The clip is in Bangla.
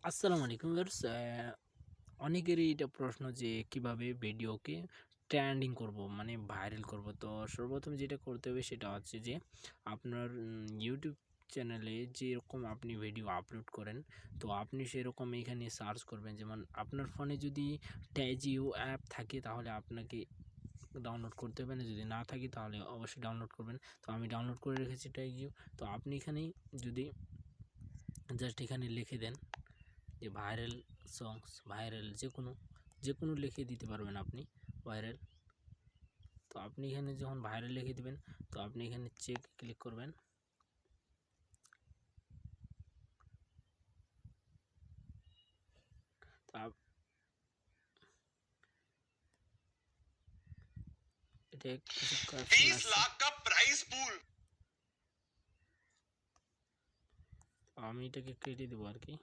আসসালামু আলাইকুম ভিউয়ার্স। অনেকেরই এটা প্রশ্ন যে কিভাবে ভিডিওকে ট্রেন্ডিং করব, মানে ভাইরাল করব। তো সর্বপ্রথম যেটা করতে হবে সেটা হচ্ছে যে আপনার ইউটিউব চ্যানেলে যেরকম আপনি ভিডিও আপলোড করেন, তো আপনি সেরকম এখানে সার্চ করবেন। যেমন আপনার ফোনে যদি ট্যাজিও অ্যাপ থাকে তাহলে আপনাকে ডাউনলোড করতে হবে না, যদি না থাকে তাহলে অবশ্যই ডাউনলোড করবেন। তো আমি ডাউনলোড করে রেখেছি ট্যাজিও। তো আপনি এখানেই যদি জাস্ট এখানে লিখে দেন যে ভাইরাল সংস, ভাইরাল যে কোনো লিখে দিতে পারবেন আপনি ভাইরাল। তো আপনি এখানে যখন ভাইরাল লিখে দিবেন, তো আপনি এখানে চেক ক্লিক করবেন। তো এটা কিছু ক্যাপশন 20 আসছে, लाख का प्राइस पूल। আমি এটাকে কেটে দেবো আর কি।